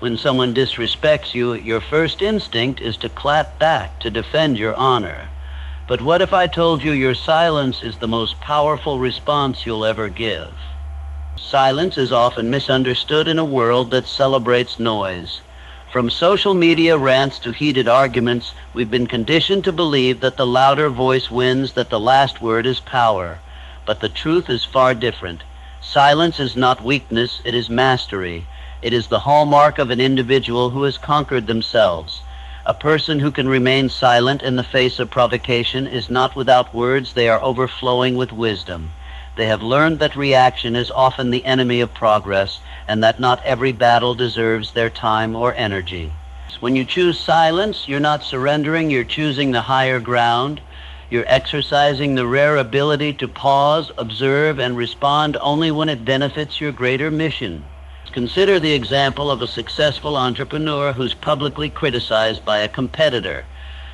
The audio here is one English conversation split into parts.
When someone disrespects you, your first instinct is to clap back, to defend your honor. But what if I told you your silence is the most powerful response you'll ever give? Silence is often misunderstood in a world that celebrates noise. From social media rants to heated arguments, we've been conditioned to believe that the louder voice wins, that the last word is power. But the truth is far different. Silence is not weakness, it is mastery. It is the hallmark of an individual who has conquered themselves. A person who can remain silent in the face of provocation is not without words, they are overflowing with wisdom. They have learned that reaction is often the enemy of progress, and that not every battle deserves their time or energy. When you choose silence, you're not surrendering, you're choosing the higher ground. You're exercising the rare ability to pause, observe, and respond only when it benefits your greater mission. Consider the example of a successful entrepreneur who's publicly criticized by a competitor.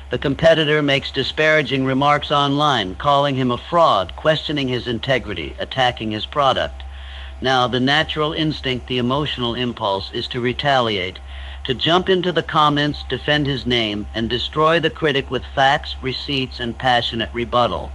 The competitor makes disparaging remarks online, calling him a fraud, questioning his integrity, attacking his product. Now, the natural instinct, the emotional impulse, is to retaliate, to jump into the comments, defend his name, and destroy the critic with facts, receipts, and passionate rebuttal.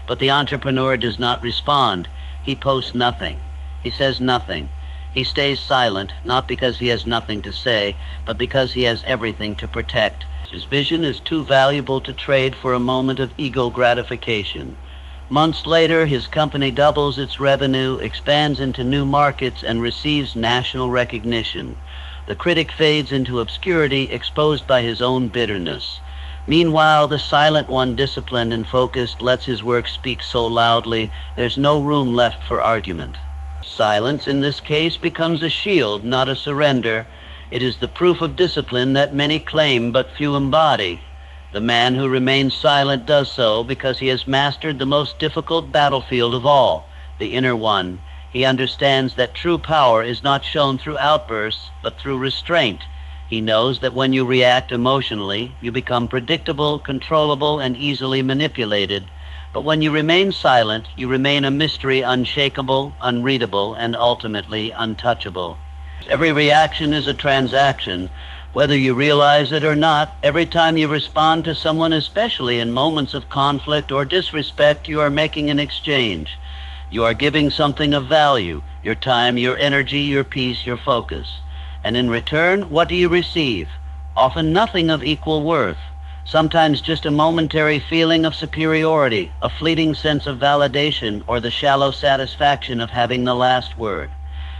But the entrepreneur does not respond. He posts nothing. He says nothing. He stays silent, not because he has nothing to say, but because he has everything to protect. His vision is too valuable to trade for a moment of ego gratification. Months later, his company doubles its revenue, expands into new markets, and receives national recognition. The critic fades into obscurity, exposed by his own bitterness. Meanwhile, the silent one, disciplined and focused, lets his work speak so loudly, there's no room left for argument. Silence, in this case, becomes a shield, not a surrender. It is the proof of discipline that many claim but few embody. The man who remains silent does so because he has mastered the most difficult battlefield of all, the inner one. He understands that true power is not shown through outbursts, but through restraint. He knows that when you react emotionally, you become predictable, controllable, and easily manipulated. But when you remain silent, you remain a mystery, unshakable, unreadable, and ultimately untouchable. Every reaction is a transaction. Whether you realize it or not, every time you respond to someone, especially in moments of conflict or disrespect, you are making an exchange. You are giving something of value, your time, your energy, your peace, your focus. And in return, what do you receive? Often nothing of equal worth. Sometimes just a momentary feeling of superiority, a fleeting sense of validation, or the shallow satisfaction of having the last word.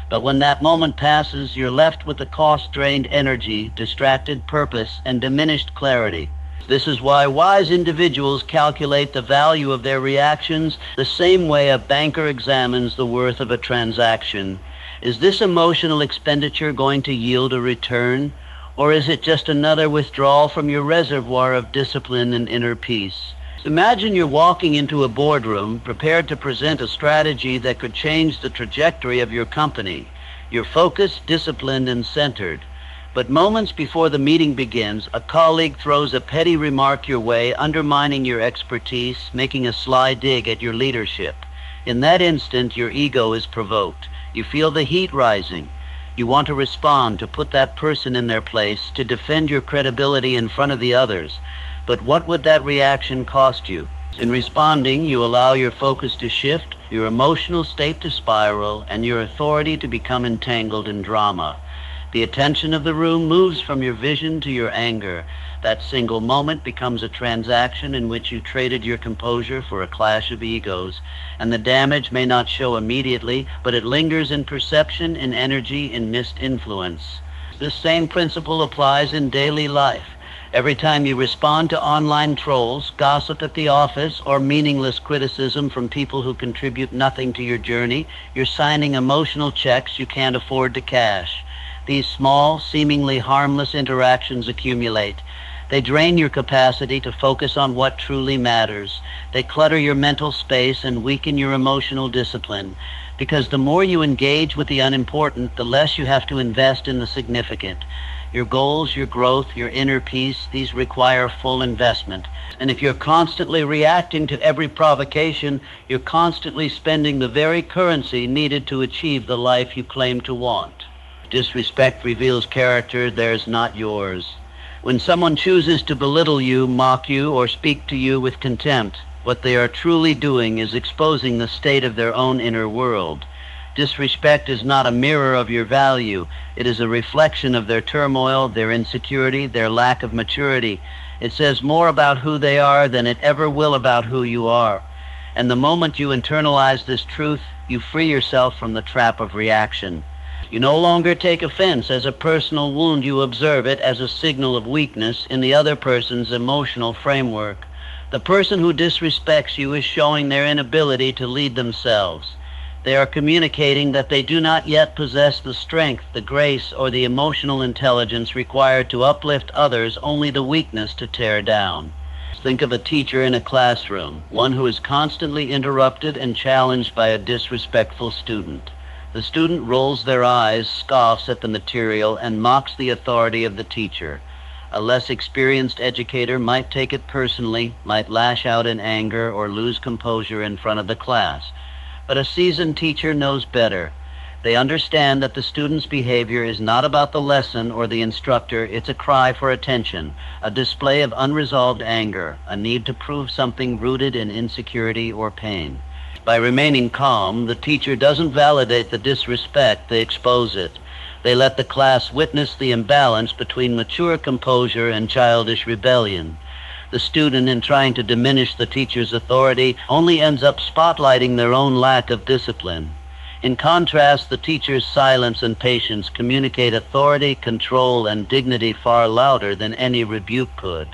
But when that moment passes, you're left with the cost-drained energy, distracted purpose, and diminished clarity. This is why wise individuals calculate the value of their reactions the same way a banker examines the worth of a transaction. Is this emotional expenditure going to yield a return, or is it just another withdrawal from your reservoir of discipline and inner peace? Imagine you're walking into a boardroom prepared to present a strategy that could change the trajectory of your company. You're focused, disciplined, and centered. But moments before the meeting begins, a colleague throws a petty remark your way, undermining your expertise, making a sly dig at your leadership. In that instant, your ego is provoked. You feel the heat rising. You want to respond, to put that person in their place, to defend your credibility in front of the others. But what would that reaction cost you? In responding, you allow your focus to shift, your emotional state to spiral, and your authority to become entangled in drama. The attention of the room moves from your vision to your anger. That single moment becomes a transaction in which you traded your composure for a clash of egos. And the damage may not show immediately, but it lingers in perception, in energy, in missed influence. This same principle applies in daily life. Every time you respond to online trolls, gossip at the office, or meaningless criticism from people who contribute nothing to your journey, you're signing emotional checks you can't afford to cash. These small, seemingly harmless interactions accumulate. They drain your capacity to focus on what truly matters. They clutter your mental space and weaken your emotional discipline. Because the more you engage with the unimportant, the less you have to invest in the significant. Your goals, your growth, your inner peace, these require full investment. And if you're constantly reacting to every provocation, you're constantly spending the very currency needed to achieve the life you claim to want. Disrespect reveals character theirs, not yours. When someone chooses to belittle you, mock you, or speak to you with contempt, what they are truly doing is exposing the state of their own inner world. Disrespect is not a mirror of your value. It is a reflection of their turmoil, their insecurity, their lack of maturity. It says more about who they are than it ever will about who you are. And the moment you internalize this truth, you free yourself from the trap of reaction. You no longer take offense as a personal wound. You observe it as a signal of weakness in the other person's emotional framework. The person who disrespects you is showing their inability to lead themselves. They are communicating that they do not yet possess the strength, the grace, or the emotional intelligence required to uplift others, only the weakness to tear down. Think of a teacher in a classroom, one who is constantly interrupted and challenged by a disrespectful student. The student rolls their eyes, scoffs at the material, and mocks the authority of the teacher. A less experienced educator might take it personally, might lash out in anger, or lose composure in front of the class. But a seasoned teacher knows better. They understand that the student's behavior is not about the lesson or the instructor. It's a cry for attention, a display of unresolved anger, a need to prove something rooted in insecurity or pain. By remaining calm, the teacher doesn't validate the disrespect, they expose it. They let the class witness the imbalance between mature composure and childish rebellion. The student, in trying to diminish the teacher's authority, only ends up spotlighting their own lack of discipline. In contrast, the teacher's silence and patience communicate authority, control, and dignity far louder than any rebuke could.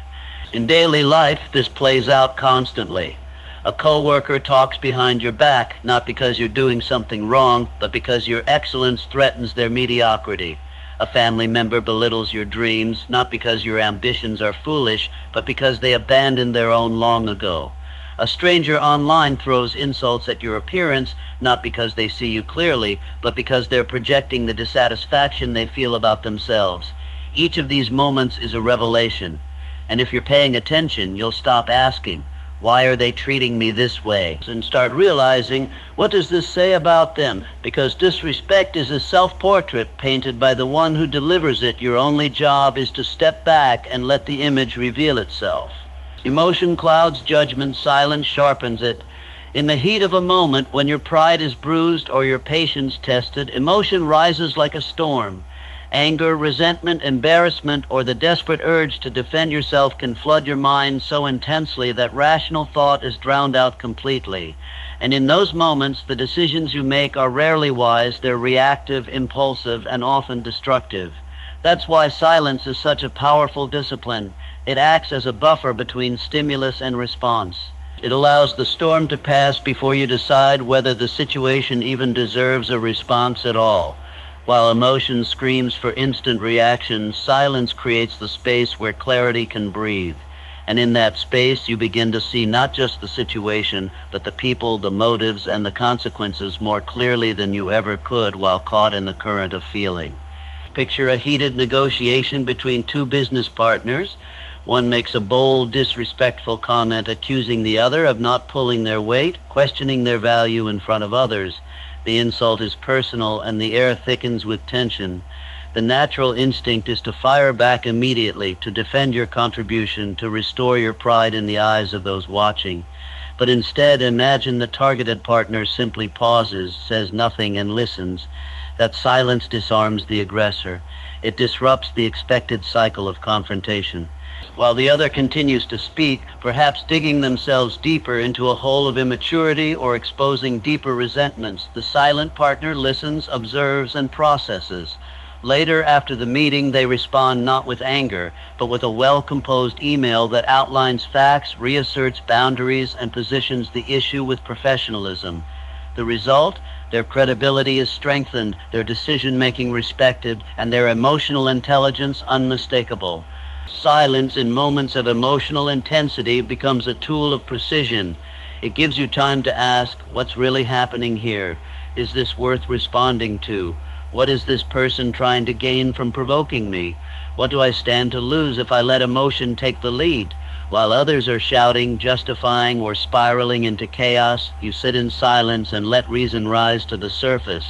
In daily life, this plays out constantly. A coworker talks behind your back, not because you're doing something wrong, but because your excellence threatens their mediocrity. A family member belittles your dreams, not because your ambitions are foolish, but because they abandoned their own long ago. A stranger online throws insults at your appearance, not because they see you clearly, but because they're projecting the dissatisfaction they feel about themselves. Each of these moments is a revelation. And if you're paying attention, you'll stop asking, why are they treating me this way? And start realizing, what does this say about them? Because disrespect is a self-portrait painted by the one who delivers it. Your only job is to step back and let the image reveal itself. Emotion clouds judgment, silence sharpens it. In the heat of a moment, when your pride is bruised or your patience tested, emotion rises like a storm. Anger, resentment, embarrassment, or the desperate urge to defend yourself can flood your mind so intensely that rational thought is drowned out completely. And in those moments, the decisions you make are rarely wise. They're reactive, impulsive, and often destructive. That's why silence is such a powerful discipline. It acts as a buffer between stimulus and response. It allows the storm to pass before you decide whether the situation even deserves a response at all. While emotion screams for instant reaction, silence creates the space where clarity can breathe. And in that space, you begin to see not just the situation, but the people, the motives, and the consequences more clearly than you ever could while caught in the current of feeling. Picture a heated negotiation between two business partners. One makes a bold, disrespectful comment accusing the other of not pulling their weight, questioning their value in front of others. The insult is personal and the air thickens with tension. The natural instinct is to fire back immediately, to defend your contribution, to restore your pride in the eyes of those watching. But instead, imagine the targeted partner simply pauses, says nothing, and listens. That silence disarms the aggressor. It disrupts the expected cycle of confrontation. While the other continues to speak, perhaps digging themselves deeper into a hole of immaturity or exposing deeper resentments, the silent partner listens, observes, and processes. Later, after the meeting, they respond not with anger, but with a well-composed email that outlines facts, reasserts boundaries, and positions the issue with professionalism. The result? Their credibility is strengthened, their decision-making respected, and their emotional intelligence unmistakable. Silence in moments of emotional intensity becomes a tool of precision. It gives you time to ask, what's really happening here? Is this worth responding to? What is this person trying to gain from provoking me? What do I stand to lose if I let emotion take the lead? While others are shouting, justifying, or spiraling into chaos, you sit in silence and let reason rise to the surface.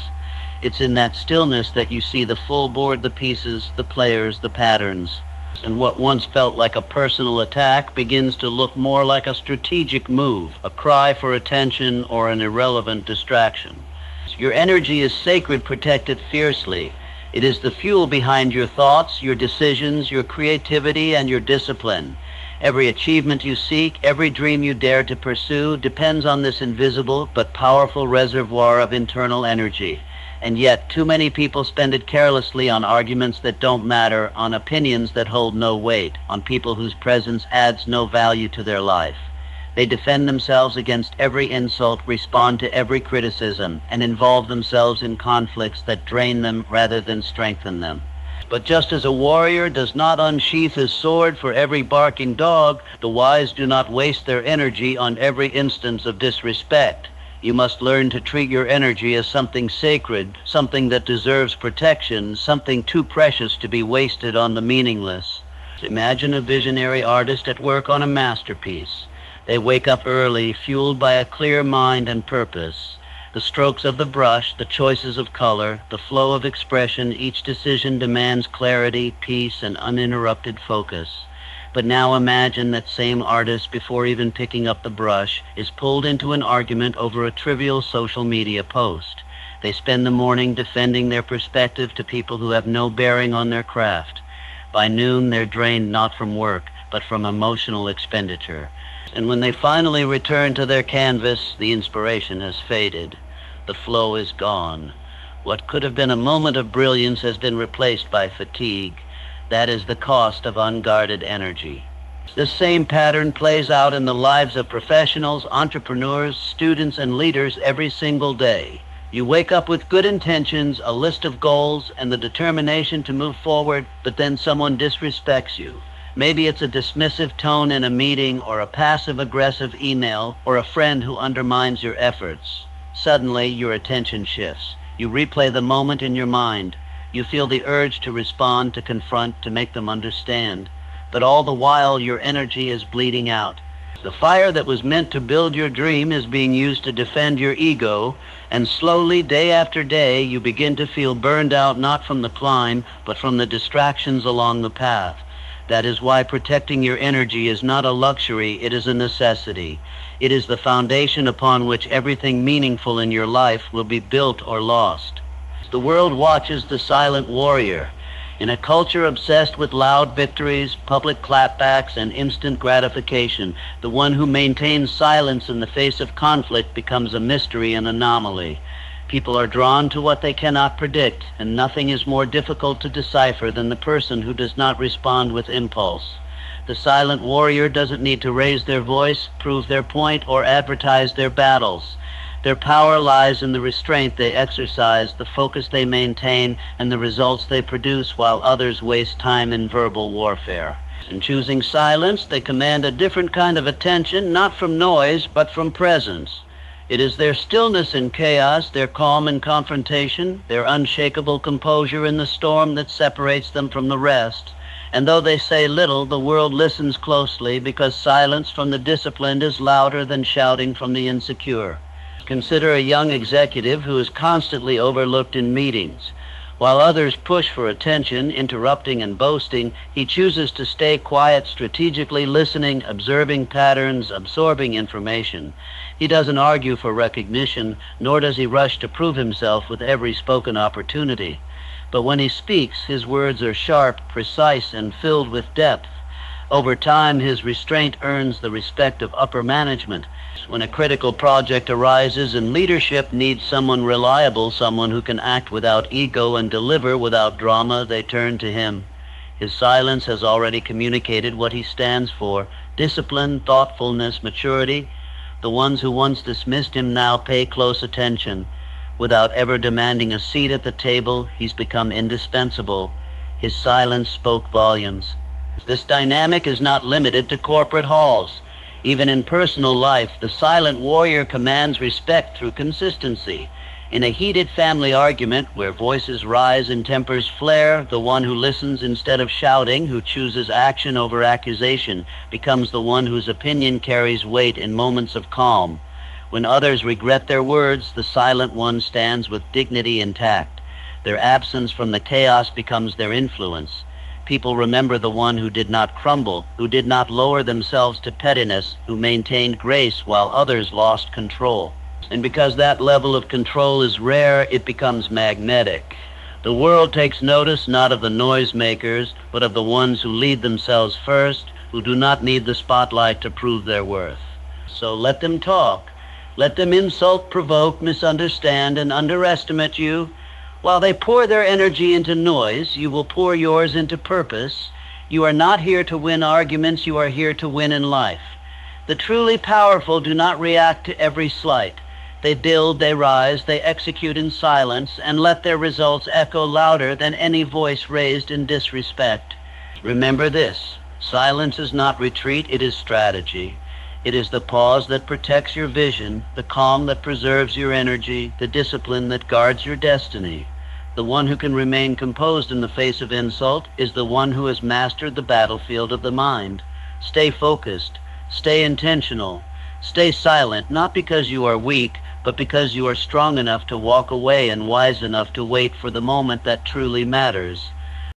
It's in that stillness that you see the full board, the pieces, the players, the patterns. And what once felt like a personal attack begins to look more like a strategic move, a cry for attention or an irrelevant distraction. Your energy is sacred, protect it fiercely. It is the fuel behind your thoughts, your decisions, your creativity, and your discipline. Every achievement you seek, every dream you dare to pursue depends on this invisible but powerful reservoir of internal energy. And yet, too many people spend it carelessly on arguments that don't matter, on opinions that hold no weight, on people whose presence adds no value to their life. They defend themselves against every insult, respond to every criticism, and involve themselves in conflicts that drain them rather than strengthen them. But just as a warrior does not unsheath his sword for every barking dog, the wise do not waste their energy on every instance of disrespect. You must learn to treat your energy as something sacred, something that deserves protection, something too precious to be wasted on the meaningless. Imagine a visionary artist at work on a masterpiece. They wake up early, fueled by a clear mind and purpose. The strokes of the brush, the choices of color, the flow of expression, each decision demands clarity, peace, and uninterrupted focus. But now imagine that same artist, before even picking up the brush, is pulled into an argument over a trivial social media post. They spend the morning defending their perspective to people who have no bearing on their craft. By noon, they're drained not from work, but from emotional expenditure. And when they finally return to their canvas, the inspiration has faded. The flow is gone. What could have been a moment of brilliance has been replaced by fatigue. That is the cost of unguarded energy. This same pattern plays out in the lives of professionals, entrepreneurs, students, and leaders every single day. You wake up with good intentions, a list of goals, and the determination to move forward, but then someone disrespects you. Maybe it's a dismissive tone in a meeting, or a passive-aggressive email, or a friend who undermines your efforts. Suddenly, your attention shifts. You replay the moment in your mind. You feel the urge to respond, to confront, to make them understand. But all the while, your energy is bleeding out. The fire that was meant to build your dream is being used to defend your ego, and slowly, day after day, you begin to feel burned out not from the climb, but from the distractions along the path. That is why protecting your energy is not a luxury, it is a necessity. It is the foundation upon which everything meaningful in your life will be built or lost. The world watches the silent warrior. In a culture obsessed with loud victories, public clapbacks, and instant gratification, the one who maintains silence in the face of conflict becomes a mystery and anomaly. People are drawn to what they cannot predict, and nothing is more difficult to decipher than the person who does not respond with impulse. The silent warrior doesn't need to raise their voice, prove their point, or advertise their battles. Their power lies in the restraint they exercise, the focus they maintain, and the results they produce while others waste time in verbal warfare. In choosing silence, they command a different kind of attention, not from noise, but from presence. It is their stillness in chaos, their calm in confrontation, their unshakable composure in the storm that separates them from the rest. And though they say little, the world listens closely because silence from the disciplined is louder than shouting from the insecure. Consider a young executive who is constantly overlooked in meetings. While others push for attention, interrupting and boasting, he chooses to stay quiet, strategically listening, observing patterns, absorbing information. He doesn't argue for recognition, nor does he rush to prove himself with every spoken opportunity. But when he speaks, his words are sharp, precise, and filled with depth. Over time, his restraint earns the respect of upper management. When a critical project arises and leadership needs someone reliable, someone who can act without ego and deliver without drama, they turn to him. His silence has already communicated what he stands for: discipline, thoughtfulness, maturity. The ones who once dismissed him now pay close attention. Without ever demanding a seat at the table, he's become indispensable. His silence spoke volumes. This dynamic is not limited to corporate halls. Even in personal life, the silent warrior commands respect through consistency. In a heated family argument where voices rise and tempers flare, the one who listens instead of shouting, who chooses action over accusation, becomes the one whose opinion carries weight in moments of calm. When others regret their words, the silent one stands with dignity intact. Their absence from the chaos becomes their influence. People remember the one who did not crumble, who did not lower themselves to pettiness, who maintained grace while others lost control. And because that level of control is rare, it becomes magnetic. The world takes notice not of the noisemakers, but of the ones who lead themselves first, who do not need the spotlight to prove their worth. So let them talk. Let them insult, provoke, misunderstand, and underestimate you. While they pour their energy into noise, you will pour yours into purpose. You are not here to win arguments, you are here to win in life. The truly powerful do not react to every slight. They build, they rise, they execute in silence, and let their results echo louder than any voice raised in disrespect. Remember this: silence is not retreat, it is strategy. It is the pause that protects your vision, the calm that preserves your energy, the discipline that guards your destiny. The one who can remain composed in the face of insult is the one who has mastered the battlefield of the mind. Stay focused, stay intentional, stay silent, not because you are weak, but because you are strong enough to walk away and wise enough to wait for the moment that truly matters.